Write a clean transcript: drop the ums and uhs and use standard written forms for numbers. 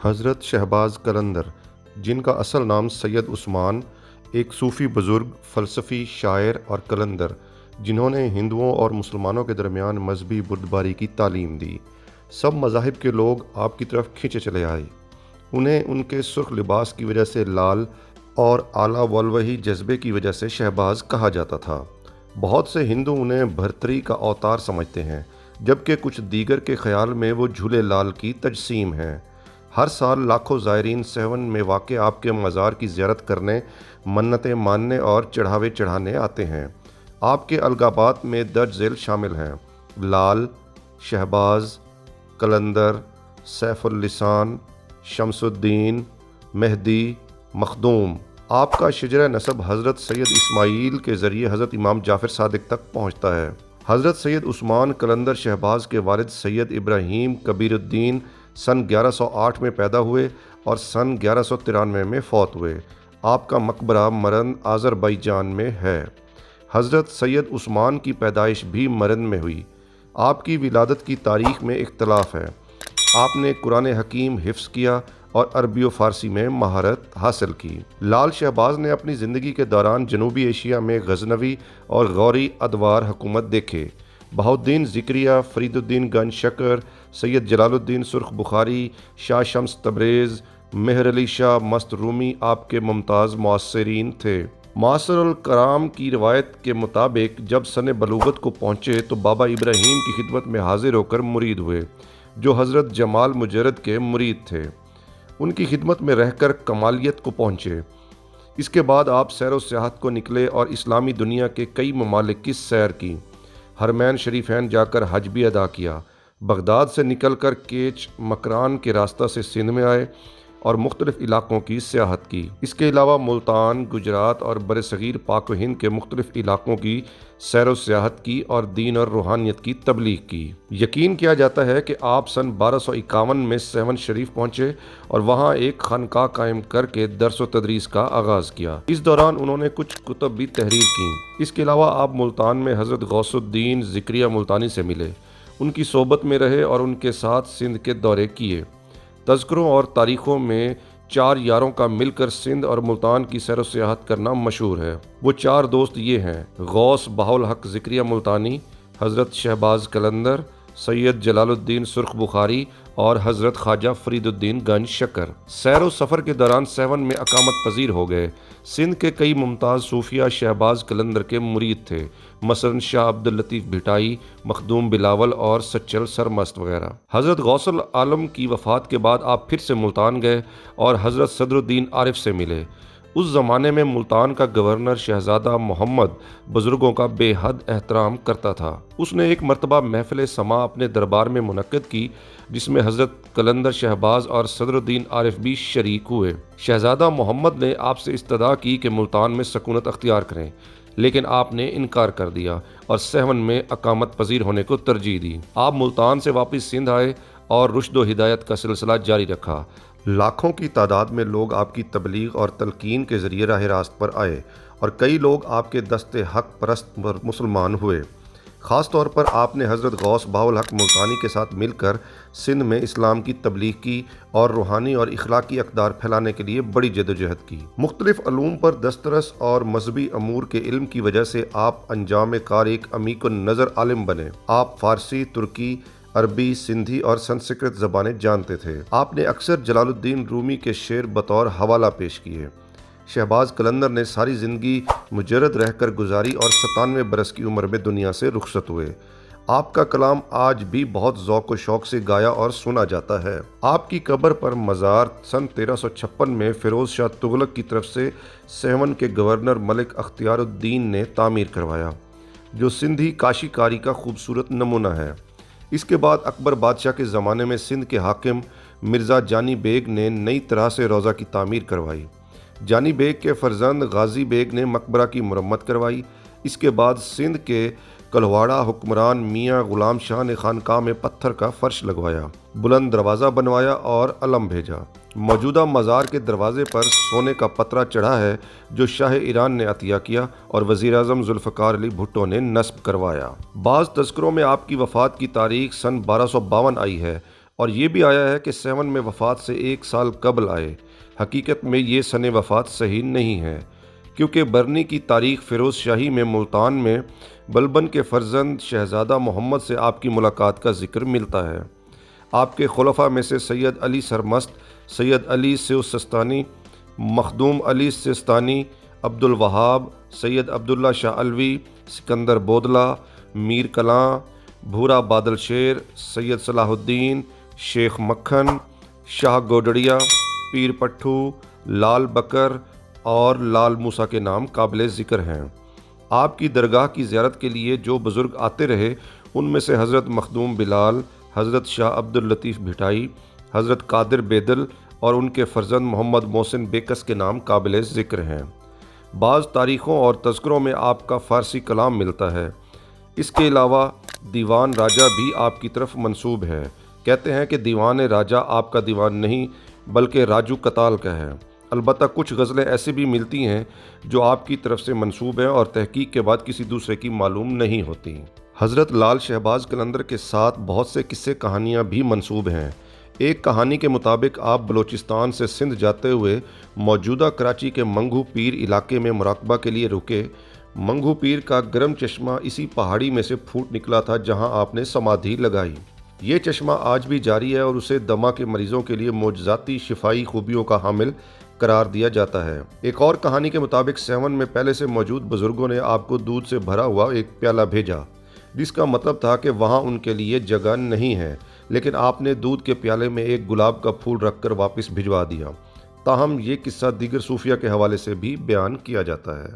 حضرت شہباز قلندر، جن کا اصل نام سید عثمان، ایک صوفی بزرگ، فلسفی، شاعر اور قلندر، جنہوں نے ہندوؤں اور مسلمانوں کے درمیان مذہبی بردباری کی تعلیم دی۔ سب مذاہب کے لوگ آپ کی طرف کھنچے چلے آئے۔ انہیں ان کے سرخ لباس کی وجہ سے لال اور اعلیٰ والوحی جذبے کی وجہ سے شہباز کہا جاتا تھا۔ بہت سے ہندو انہیں بھرتری کا اوتار سمجھتے ہیں، جبکہ کچھ دیگر کے خیال میں وہ جھولے لال کی تجسیم ہیں۔ ہر سال لاکھوں زائرین سہون میں واقع آپ کے مزار کی زیارت کرنے، منتیں ماننے اور چڑھاوے چڑھانے آتے ہیں۔ آپ کے القابات میں درج ذیل شامل ہیں: لال، شہباز، قلندر، سیف اللسان، شمس الدین، مہدی، مخدوم۔ آپ کا شجرہ نسب حضرت سید اسماعیل کے ذریعے حضرت امام جعفر صادق تک پہنچتا ہے۔ حضرت سید عثمان قلندر شہباز کے والد سید ابراہیم کبیر الدین سن 1108 میں پیدا ہوئے اور سن 1193 میں فوت ہوئے۔ آپ کا مقبرہ مرند آذربائیجان میں ہے۔ حضرت سید عثمان کی پیدائش بھی مرند میں ہوئی۔ آپ کی ولادت کی تاریخ میں اختلاف ہے۔ آپ نے قرآن حکیم حفظ کیا اور عربی و فارسی میں مہارت حاصل کی۔ لال شہباز نے اپنی زندگی کے دوران جنوبی ایشیا میں غزنوی اور غوری ادوار حکومت دیکھے۔ بہاؤالدین ذکریہ، فرید الدین گنج شکر، سید جلال الدین سرخ بخاری، شاہ شمس تبریز، مہر علی شاہ مست رومی آپ کے ممتاز معاصرین تھے۔ معاصر الکرام کی روایت کے مطابق جب سن بلوغت کو پہنچے تو بابا ابراہیم کی خدمت میں حاضر ہو کر مرید ہوئے، جو حضرت جمال مجرد کے مرید تھے۔ ان کی خدمت میں رہ کر کمالیت کو پہنچے۔ اس کے بعد آپ سیر و سیاحت کو نکلے اور اسلامی دنیا کے کئی ممالک کی سیر کی۔ حرمین شریفین جا کر حج بھی ادا کیا۔ بغداد سے نکل کر کیچ مکران کے راستہ سے سندھ میں آئے اور مختلف علاقوں کی سیاحت کی۔ اس کے علاوہ ملتان، گجرات اور برصغیر پاک و ہند کے مختلف علاقوں کی سیر و سیاحت کی اور دین اور روحانیت کی تبلیغ کی۔ یقین کیا جاتا ہے کہ آپ سن 1251 میں سیون شریف پہنچے اور وہاں ایک خانقاہ قائم کر کے درس و تدریس کا آغاز کیا۔ اس دوران انہوں نے کچھ کتب بھی تحریر کیں۔ اس کے علاوہ آپ ملتان میں حضرت غوث الدین ذکریہ ملتانی سے ملے، ان کی صحبت میں رہے اور ان کے ساتھ سندھ کے دورے کیے۔ تذکروں اور تاریخوں میں 4 یاروں کا مل کر سندھ اور ملتان کی سیر و سیاحت کرنا مشہور ہے۔ وہ 4 دوست یہ ہیں: غوث بہاءالحق ذکریہ ملتانی، حضرت شہباز قلندر، سید جلال الدین سرخ بخاری اور حضرت خواجہ فرید الدین گنج شکر۔ سیر و سفر کے دوران سیون میں اقامت پذیر ہو گئے۔ سندھ کے کئی ممتاز صوفیہ شہباز قلندر کے مرید تھے، مثلاً شاہ عبداللطیف بھٹائی، مخدوم بلاول اور سچل سرمست وغیرہ۔ حضرت غوث العالم کی وفات کے بعد آپ پھر سے ملتان گئے اور حضرت صدر الدین عارف سے ملے۔ اس زمانے میں ملتان کا گورنر شہزادہ محمد بزرگوں کا بے حد احترام کرتا تھا۔ اس نے ایک مرتبہ محفل سماع اپنے دربار میں منعقد کی، جس میں حضرت قلندر شہباز اور صدر الدین عارف بھی شریک ہوئے۔ شہزادہ محمد نے آپ سے استدعا کی کہ ملتان میں سکونت اختیار کریں، لیکن آپ نے انکار کر دیا اور سیون میں اقامت پذیر ہونے کو ترجیح دی۔ آپ ملتان سے واپس سندھ آئے اور رشد و ہدایت کا سلسلہ جاری رکھا۔ لاکھوں کی تعداد میں لوگ آپ کی تبلیغ اور تلقین کے ذریعے راہ راست پر آئے اور کئی لوگ آپ کے دست حق پرست پر مسلمان ہوئے۔ خاص طور پر آپ نے حضرت غوث بہاءالحق ملتانی کے ساتھ مل کر سندھ میں اسلام کی تبلیغ کی اور روحانی اور اخلاقی اقدار پھیلانے کے لیے بڑی جدوجہد کی۔ مختلف علوم پر دسترس اور مذہبی امور کے علم کی وجہ سے آپ انجام کار ایک عمیق النظر عالم بنے۔ آپ فارسی، ترکی، عربی، سندھی اور سنسکرت زبانیں جانتے تھے۔ آپ نے اکثر جلال الدین رومی کے شعر بطور حوالہ پیش کیے۔ شہباز قلندر نے ساری زندگی مجرد رہ کر گزاری اور 97 برس کی عمر میں دنیا سے رخصت ہوئے۔ آپ کا کلام آج بھی بہت ذوق و شوق سے گایا اور سنا جاتا ہے۔ آپ کی قبر پر مزار سن 1356 میں فیروز شاہ تغلق کی طرف سے سیون کے گورنر ملک اختیار الدین نے تعمیر کروایا، جو سندھی کاشی کاری کا خوبصورت نمونہ ہے۔ اس کے بعد اکبر بادشاہ کے زمانے میں سندھ کے حاکم مرزا جانی بیگ نے نئی طرح سے روضہ کی تعمیر کروائی۔ جانی بیگ کے فرزند غازی بیگ نے مقبرہ کی مرمت کروائی۔ اس کے بعد سندھ کے کلواڑہ حکمران میاں غلام شاہ نے خانقاہ میں پتھر کا فرش لگوایا، بلند دروازہ بنوایا اور علم بھیجا۔ موجودہ مزار کے دروازے پر سونے کا پترا چڑھا ہے، جو شاہ ایران نے عطیہ کیا اور وزیر اعظم ذوالفقار علی بھٹو نے نصب کروایا۔ بعض تذکروں میں آپ کی وفات کی تاریخ سن 1252 آئی ہے اور یہ بھی آیا ہے کہ 7 میں وفات سے 1 سال قبل آئے۔ حقیقت میں یہ سن وفات صحیح نہیں ہے، کیونکہ برنی کی تاریخ فیروز شاہی میں ملتان میں بلبن کے فرزند شہزادہ محمد سے آپ کی ملاقات کا ذکر ملتا ہے۔ آپ کے خلفاء میں سے سید علی سرمست، سید علی سیستانی، مخدوم علی سیستانی، عبد الوہاب، سید عبداللہ شاہ علوی، سکندر بودلہ، میر کلاں، بھورا بادل شیر، سید صلاح الدین، شیخ مکھن، شاہ گوڈڑیا، پیر پٹھو، لال بکر اور لال موسیٰ کے نام قابل ذکر ہیں۔ آپ کی درگاہ کی زیارت کے لیے جو بزرگ آتے رہے ان میں سے حضرت مخدوم بلال، حضرت شاہ عبد اللطیف بھٹائی، حضرت قادر بیدل اور ان کے فرزند محمد محسن بیکس کے نام قابل ذکر ہیں۔ بعض تاریخوں اور تذکروں میں آپ کا فارسی کلام ملتا ہے۔ اس کے علاوہ دیوان راجہ بھی آپ کی طرف منسوب ہے۔ کہتے ہیں کہ دیوان راجہ آپ کا دیوان نہیں بلکہ راجو کتال کا ہے۔ البتہ کچھ غزلیں ایسی بھی ملتی ہیں جو آپ کی طرف سے منسوب ہیں اور تحقیق کے بعد کسی دوسرے کی معلوم نہیں ہوتی۔ حضرت لال شہباز قلندر کے ساتھ بہت سے قصے کہانیاں بھی منسوب ہیں۔ ایک کہانی کے مطابق آپ بلوچستان سے سندھ جاتے ہوئے موجودہ کراچی کے منگھو پیر علاقے میں مراقبہ کے لیے رکے۔ منگھو پیر کا گرم چشمہ اسی پہاڑی میں سے پھوٹ نکلا تھا جہاں آپ نے سمادھی لگائی۔ یہ چشمہ آج بھی جاری ہے اور اسے دمہ کے مریضوں کے لیے معجزاتی شفائی خوبیوں کا حامل قرار دیا جاتا ہے۔ ایک اور کہانی کے مطابق 7 میں پہلے سے موجود بزرگوں نے آپ کو دودھ سے بھرا ہوا ایک پیالہ بھیجا، جس کا مطلب تھا کہ وہاں ان کے لیے جگہ نہیں ہے، لیکن آپ نے دودھ کے پیالے میں ایک گلاب کا پھول رکھ کر واپس بھجوا دیا۔ تاہم یہ قصہ دیگر صوفیہ کے حوالے سے بھی بیان کیا جاتا ہے۔